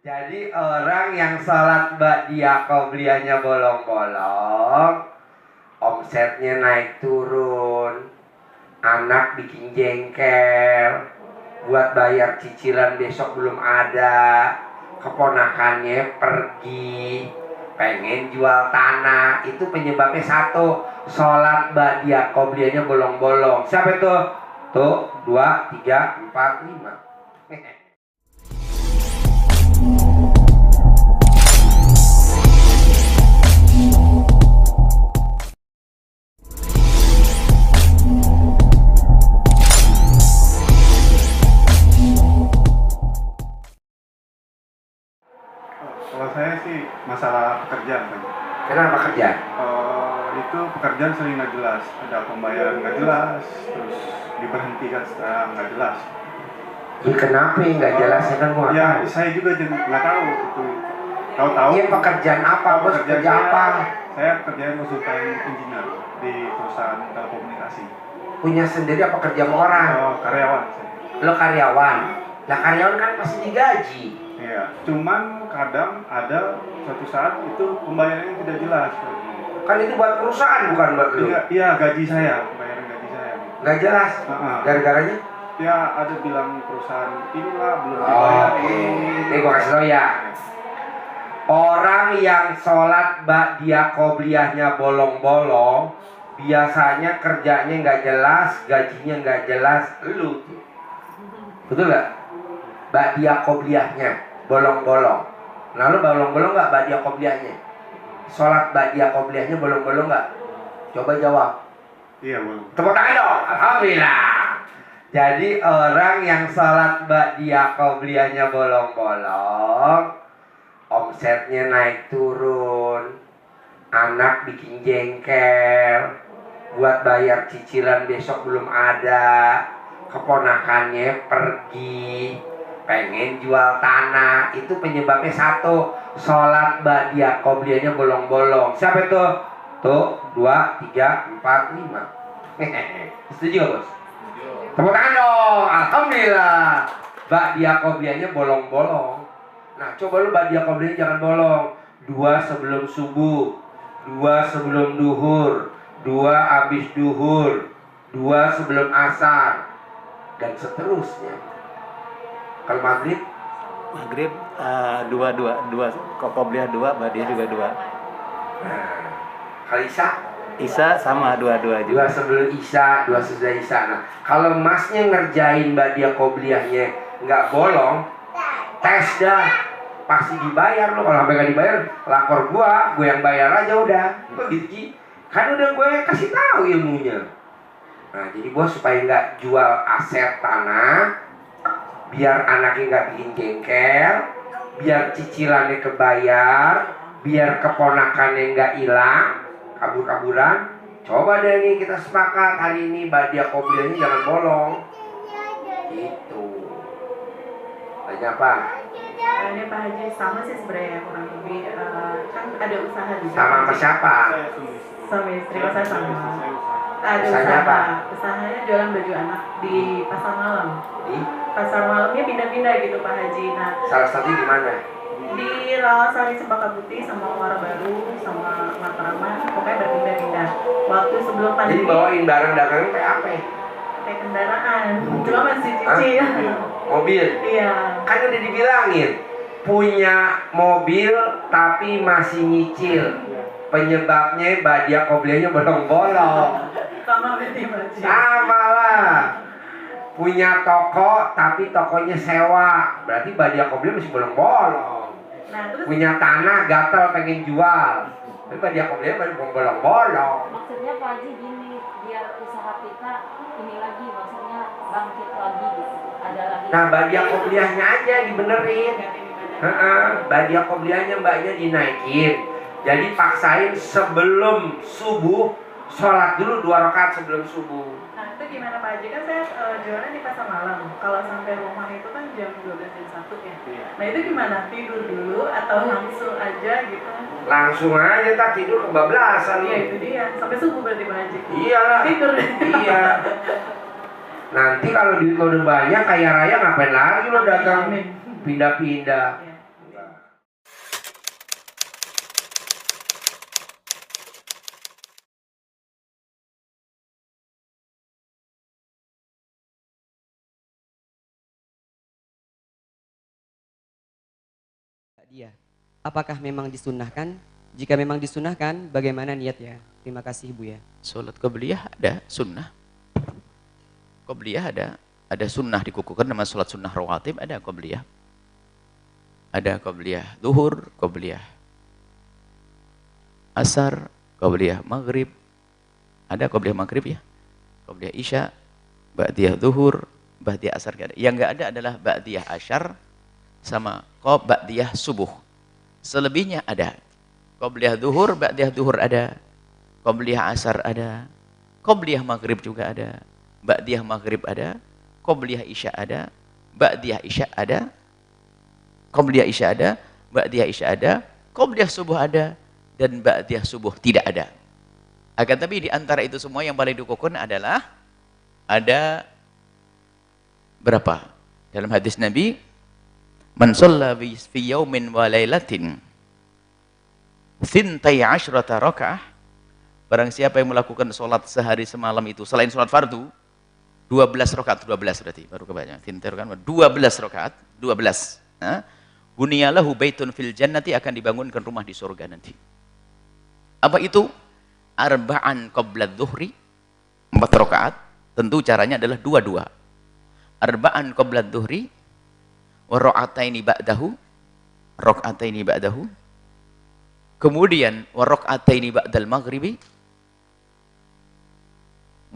Jadi orang yang sholat ba'diyah qobliyahnya bolong-bolong, omsetnya naik turun, anak bikin jengkel, buat bayar cicilan besok belum ada, keponakannya pergi, pengen jual tanah. Itu penyebabnya satu, sholat ba'diyah qobliyahnya bolong-bolong. Siapa itu? Tuh, 2, 3, 4, 5. Kalau saya sih masalah pekerjaan kan. Kenapa kerja? Itu pekerjaan sering nggak jelas, ada pembayaran nggak jelas, terus diberhentikan setelah nggak jelas. Ya, kenapa nggak jelas ya kan gua? Ya saya juga nggak tahu itu. Tahu-tahu. Iya, pekerjaan apa? Bos kerja apa? Saya kerjaan konsultan engineer di perusahaan telekomunikasi. Punya sendiri apa kerja sama orang? Karyawan saya. Lo karyawan. Lah karyawan kan pasti digaji. Iya, cuman kadang ada suatu saat itu pembayarannya tidak jelas. Kan itu buat perusahaan bukan buat lo. Iya, gaji saya, pembayaran gaji saya. Nggak jelas. Gara-garanya? Ya ada bilang perusahaan inilah belum dibayar. Ini gua kasih tau ya. Orang yang sholat ba'diyah qobliyahnya bolong-bolong, biasanya kerjanya nggak jelas, gajinya nggak jelas. Lu tuh. Betul nggak? Ba'diyah qobliyahnya bolong-bolong. Nah, lu bolong-bolong nggak ba'diyah qobliyahnya? Sholat ba'diyah qobliyahnya bolong-bolong nggak? Coba jawab. Iya, bolong. Tepuk tangan dong. Alhamdulillah. Jadi orang yang sholat ba'diyah qobliyahnya bolong-bolong, omsetnya naik turun, anak bikin jengkel, buat bayar cicilan besok belum ada, keponakannya pergi, pengen jual tanah. Itu penyebabnya satu, sholat ba'diyah qobliyahnya bolong-bolong. Siapa itu? Tuh, 2, 3, 4, 5. Setuju gak, bos? Tepuk tangan dong. Alhamdulillah. Ba'diyah qobliyahnya bolong-bolong. Nah, coba lu ba'diyah qobliyahnya jangan bolong. 2 sebelum subuh, 2 sebelum duhur, 2 habis duhur, 2 sebelum asar, dan seterusnya. Kalau maghrib dua qobliyah 2, ba'diyah juga 2. Nah, kalau Isya sama 2 juga. 2 sebelum isya, 2 sesudah isya. Nah, kalau masnya ngerjain ba'diyah qobliyahnya nggak bolong, tes dah, pasti dibayar lo. Kalau sampai nggak dibayar, lapor gue yang bayar aja udah. Begitu, kan udah gue kasih tahu ilmunya. Nah, jadi bos supaya nggak jual aset tanah, biar anaknya nggak bikin jengkel, biar cicilannya kebayar, biar keponakannya nggak hilang, kabur-kaburan. Coba deh nih kita sepakat hari ini ba'diyah qobliyahnya jangan bolong. Gitu. Tanya apa? Ini Pak Haji sama sih sebenarnya kurang lebih kan ada usaha juga. Sama siapa? Sama istri saya sama. Ada Usahanya apa? Usahanya jualan baju anak di pasar malam. Di Pasar malamnya pindah-pindah gitu Pak Haji. Nah, salah satu di mana? di Rawasari Cempaka Putih sama Muara Baru sama Matraman, pokoknya berpindah-pindah. Waktu sebelum Jadi pandemi bawain barang dagangan kayak apa? pakai kendaraan, cuma masih cicil. Mobil. Iya. Kan udah dibilangin punya mobil tapi masih nyicil. Penyebabnya ba'diyah qobliyahnya bolong-bolong. Sama berarti Pak Haji. Sama lah. Punya toko tapi tokonya sewa, berarti ba'diyah qobliyah masih bolong-bolong. Nah, terus Punya tanah gatel pengen jual, tapi ba'diyah qobliyah masih bolong-bolong. Maksudnya Pak Haji gini, biar usaha kita ini lagi, maksudnya bangkit lagi gitu. Ada lagi. Nah, ba'diyah qobliyahnya aja dibenerin. Ba'diyah qobliyahnya mbaknya dinaikin. Jadi paksain sebelum subuh, sholat dulu 2 rakaat sebelum subuh. Nah itu gimana Pak Haji, kan saya jualan di pasar malam. Kalau sampai rumah itu kan jam 12 jam 1 ya. Nah itu gimana, tidur dulu atau langsung aja gitu? Langsung aja tak tidur kebablasan. Iya itu dia, sampai subuh berarti Pak Haji. Iyalah. Tidur. Iya. Nanti kalau duit lo udah banyak kaya raya ngapain lagi lo dagang pindah-pindah? Iya. ba'diyah. Apakah memang disunnahkan? Jika memang disunnahkan, bagaimana niatnya? Terima kasih Bu ya. Salat qabliyah ada sunnah. Qabliyah ada sunnah dikukuhkan nama salat sunnah rawatib, ada qabliyah. Ada qabliyah zuhur, qabliyah asar, qabliyah maghrib. Ada qabliyah maghrib ya. Qabliyah isya, ba'diyah zuhur, ba'diyah asar enggak ada. Yang enggak ada adalah ba'diyah asyar sama ba'diyah subuh. Selebihnya ada. Qabliyah zuhur, ba'diyah zuhur ada. Qabliyah asar ada. Qabliyah maghrib juga ada. Ba'diyah maghrib ada. Qabliyah isya ada. Ba'diyah isya ada. Qabliyah isya ada. Ba'diyah isya ada. Qabliyah subuh ada. Dan ba'diyah subuh tidak ada. Akan tapi di antara itu semua yang paling dikukuhkan adalah ada berapa? Dalam hadis Nabi, man shalla fi yaumin wa lailatin thintai asyrata rakaah, barang siapa yang melakukan sholat sehari semalam itu selain sholat fardu 12 rakaat, 12 berarti baru kebanyakan thintai kan 12 rakaat, 12. Nah, bunyalahu baitun fil jannati, akan dibangunkan rumah di surga nanti. Apa itu? Arba'an qabla dhuhri, 4 rakaat. Tentu caranya adalah 2-2. Arba'an qabla dhuhri wa ra'ataini ba'dahu, rakaataini ba'dahu. Kemudian wa rakaataini ba'dal maghribi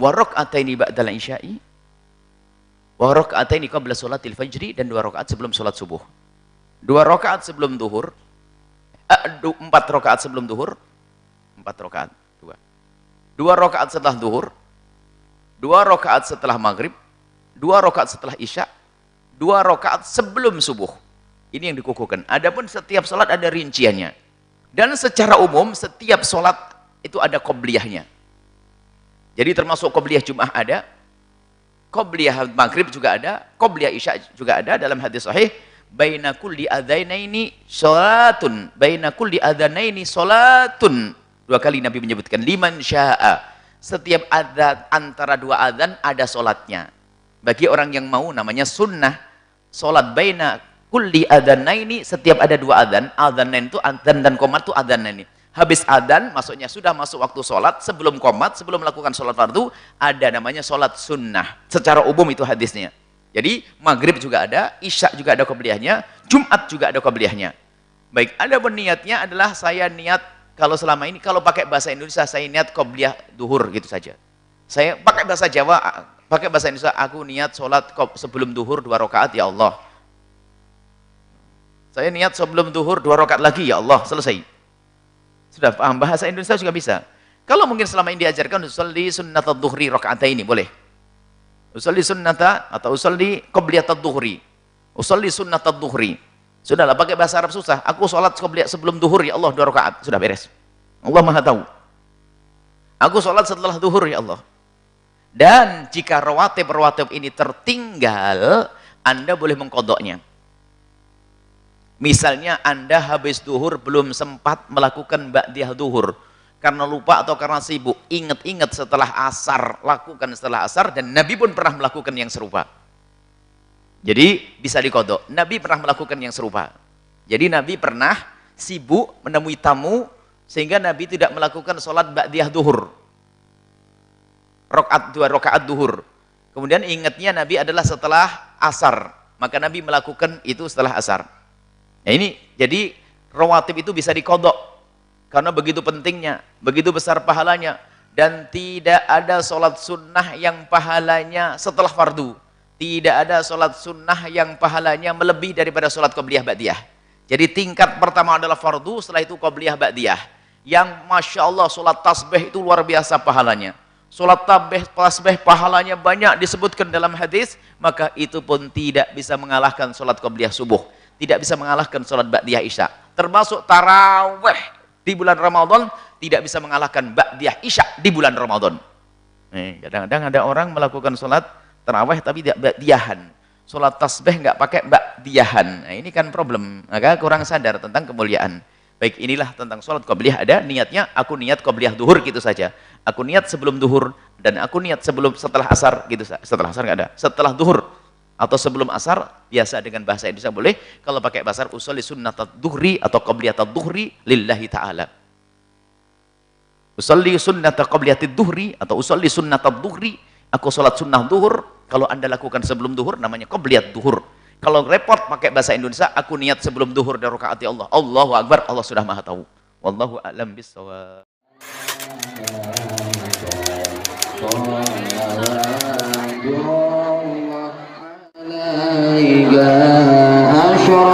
wa rakaataini ba'dal isya'i wa rakaataini qabla sholatil fajri, dan 2 rakaat sebelum sholat subuh. 2 rakaat sebelum duhur, 4 rakaat sebelum duhur, 4 rakaat, 2 rakaat setelah duhur, 2 rakaat setelah maghrib, 2 rakaat setelah isya, 2 rakaat sebelum subuh. Ini yang dikukuhkan. Adapun setiap sholat ada rinciannya. Dan secara umum setiap sholat itu ada qobliyahnya. Jadi termasuk qobliyah Jum'ah ada, qobliyah maghrib juga ada, qobliyah isya juga ada. Dalam hadis sahih, baina kulli adzanaini sholatun, baina kulli adzanaini sholatun. 2 kali Nabi menyebutkan liman sya'a. Setiap adzan, antara 2 adzan ada sholatnya. Bagi orang yang mau, namanya sunnah. Sholat baina kulli adzanaini, setiap ada 2 adzan. Adzanain itu adzan dan qomat itu adzanaini. Habis adzan, maksudnya sudah masuk waktu sholat, sebelum qomat, sebelum melakukan sholat fardu, ada namanya sholat sunnah. Secara umum itu hadisnya. Jadi maghrib juga ada, isya juga ada qobliyahnya, Jumat juga ada qobliyahnya. Baik, ada niatnya adalah saya niat, kalau selama ini, kalau pakai bahasa Indonesia, saya niat qobliyah duhur gitu saja. Saya pakai bahasa Jawa, pakai bahasa Indonesia, aku niat sholat sebelum duhur 2 rakaat, ya Allah. Saya niat sebelum duhur 2 rakaat lagi, ya Allah, selesai. Sudah paham bahasa Indonesia juga bisa. Kalau mungkin selama ini diajarkan usolli sunnatad duhri raka'ataini, boleh. Usolli sunnata atau usolli qobliyatad duhri. Usolli sunnatad duhri. Sudahlah, pakai bahasa Arab susah. Aku sholat sebelum duhur, ya Allah, 2 rakaat. Sudah beres. Allah Maha tahu. Aku sholat setelah duhur, ya Allah. Dan jika rawatib ini tertinggal, Anda boleh mengkodoknya. Misalnya Anda habis duhur belum sempat melakukan ba'diyah duhur. Karena lupa atau karena sibuk. Ingat-ingat setelah asar. Lakukan setelah asar. Dan Nabi pun pernah melakukan yang serupa. Jadi bisa dikodok. Nabi pernah melakukan yang serupa. Jadi Nabi pernah sibuk menemui tamu sehingga Nabi tidak melakukan sholat ba'diyah duhur. 2 rakaat duhur. Kemudian ingatnya Nabi adalah setelah asar. Maka Nabi melakukan itu setelah asar. Nah ini, jadi rawatib itu bisa dikodok. Karena begitu pentingnya, begitu besar pahalanya. Dan tidak ada sholat sunnah yang pahalanya setelah fardu. Tidak ada sholat sunnah yang pahalanya melebihi daripada sholat qobliyah ba'diyah. Jadi tingkat pertama adalah fardu, setelah itu qobliyah ba'diyah. Yang Masya Allah sholat tasbih itu luar biasa pahalanya. Sholat tasbih pahalanya banyak disebutkan dalam hadis, maka itu pun tidak bisa mengalahkan sholat qobliyah subuh. Tidak bisa mengalahkan sholat ba'diyah isya. Termasuk taraweh di bulan Ramadan, tidak bisa mengalahkan ba'diyah isya di bulan Ramadan. Kadang-kadang ada orang melakukan sholat taraweh tapi tidak ba'diyahan. Sholat tasbih nggak pakai ba'diyahan. Nah, ini kan problem. Maka kurang sadar tentang kemuliaan. Baik, inilah tentang sholat qobliyah. Ada niatnya, aku niat qobliyah duhur gitu saja. Aku niat sebelum duhur dan aku niat setelah asar gitu. Setelah asar nggak ada. Setelah duhur atau sebelum asar biasa dengan bahasa Indonesia boleh. Kalau pakai bahasa Arab, usolli sunnatad duhri atau qabliyatad duhri lillahi ta'ala. Usolli sunnata qabliyatid duhri atau usolli sunnatad duhri, aku sholat sunnah duhur. Kalau anda lakukan sebelum duhur namanya qabliyat duhur. Kalau repot pakai bahasa Indonesia, aku niat sebelum duhur dan rakaat ya Allah, Allahu Akbar, Allah sudah maha tahu. Wallahu a'lam bissawab. عليك أشرف